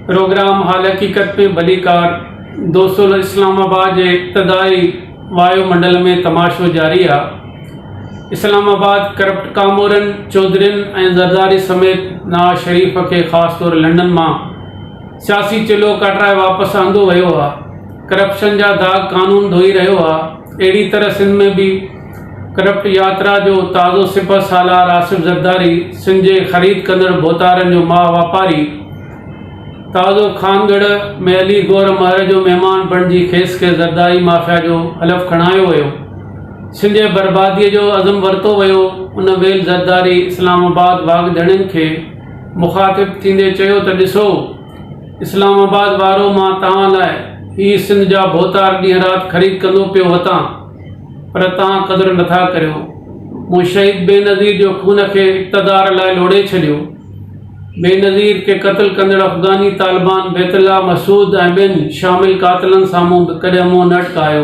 Programme हाल हकीकत में भलीकार दोस्तों इस्लामाबाद के इब्तदाई वायुमंडल में तमाशो जारी आहे। इस्लामाबाद करप्ट कामोरन चौधरीन ऐं ज़रदारी समेत नवाज़ शरीफ़ के ख़ासि तौर लंडन मां सियासी चिलो कटराए वापसि आंदो वियो आहे। करप्शन जा दाग कानून धोई रहियो आहे। अहिड़ी तरह सिंध में भी करप्ट यात्रा जो ताज़ो सिपह सालार आसिफ ज़रदारी, सिंध जे ख़रीद कंदड़ बोतारनि जो मां वापारी, ताज़ो खानगढ़ में अली गौर महर जो मेहमान बणिजी खेसि के ज़रदारी माफ़िया जो हलफ़ खणायो वियो। सिंध जे बर्बादीअ जो अज़म वरितो वियो। उन वेल ज़रदारी इस्लामाबाद वागदड़नि खे मुख़ातिब थींदे चयो त ॾिसो, इस्लामाबाद वारो मां तव्हां लाइ ही सिंध जा बोतार ॾींहुं राति ख़रीद कंदो पियो वतां, पर तव्हां क़दुरु नथा करियो। मूं शहीद बेनज़ीर जो खून खे इक़्तिदार लाइ लोड़े छॾियो। बेनज़ीर के क़त्ल कंदड़ अफ़गानी तालिबान बैतुल्ला मसूद ऐं ॿियनि शामिल कातिलनि साम्हूं कॾहिं मुंहुं न अटकायो।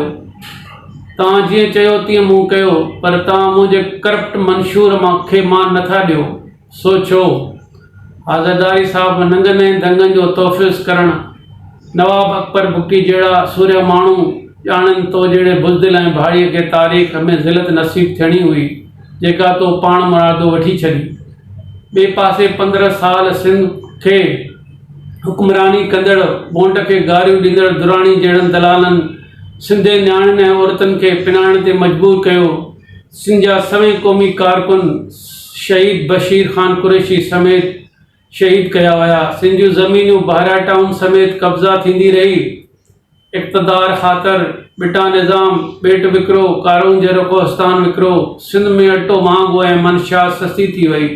तव्हां जीअं चयो तीअं मूं कयो, पर तव्हां मुंहिंजे करप्ट मंशूर खे मान नथा ॾियो। सोचो, ज़रदारी साहब नंगनि ऐं दंगनि जो तोफ़ीज़ करणु, नवाब अकबर बुकी जहिड़ा सूर्य माण्हू ॼाणनि तो जहिड़े बुज़दिल ऐं भाड़ीअ खे तारीख़ में ज़िलत नसीब थियणी हुई, जेका तो पाण मुरादो वठी छॾी। ॿिए पासे 15 साल सिंध खे हुक्मरानी कंदड़ बोंड खे गारियूं ॾींदड़ दुराणी जहिड़नि दलालनि सिंधे नियाणियुनि ऐं औरतुनि खे पिनाइण ते मजबूर कयो। सिंध जा सवें क़ौमी कारकुन शहीद बशीर ख़ान कुरैशी समेत शहीद कया विया। सिंध जूं ज़मीनियूं बहरा टाउन समेत कब्ज़ा थींदी रही। इक़्तिदार ख़ातिर बिटा निज़ाम ॿेट विकिरो, कारून जहिड़ो कोस्तान विकिरो। सिंध में अटो महांगो ऐं मनशियात सस्ती थी वई।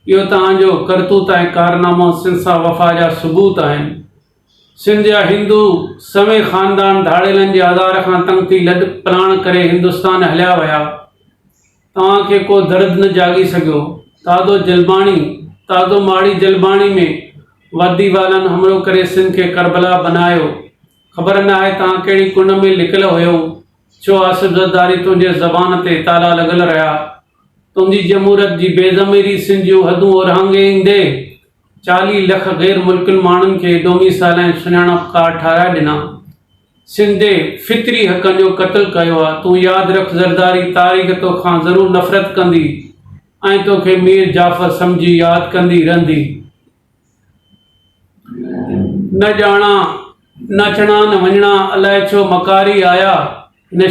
इहो तव्हांजो करतूत ऐं कारनामो सिंध सां वफ़ा जा सबूत आहिनि। सिंध जा हिंदू सवें ख़ानदान धाड़ेलनि जे आधार खां तंग थी लॾ पलाण करे हिंदुस्तान हलिया विया। तव्हांखे को दर्द न जागी सघियो। ताज़ो माड़ी जलबाणी में वर्दी वालनि हमलो करे सिंध खे करबला बनायो। ख़बर न आहे तव्हां कहिड़ी कुंड में लिकियल हुयो। छो आसिफ ज़रदारी तुंहिंजे ज़बान ते ताला लॻल रहिया। तुंहिंजी जमूरत जी बेज़मीरी सिंध जूं हदूं ओरहांगे ईंदे 40 लख गैर मुल्कियुनि माण्हुनि खे डोमिसाइल ऐं सुञाणप कार्ड ठाराए ॾिना। सिंध जे फितरी हक़नि जो क़त्ल कयो आहे। तूं यादि रख, ज़रदारी तारीख़ तोखां ज़रूरु नफ़रत कंदी ऐं तोखे मीर जाफ़र सम्झी यादि कंदी रहंदी। न ॼाणा न अचणा न वञणा, अलाए छो मकारी आया। हिन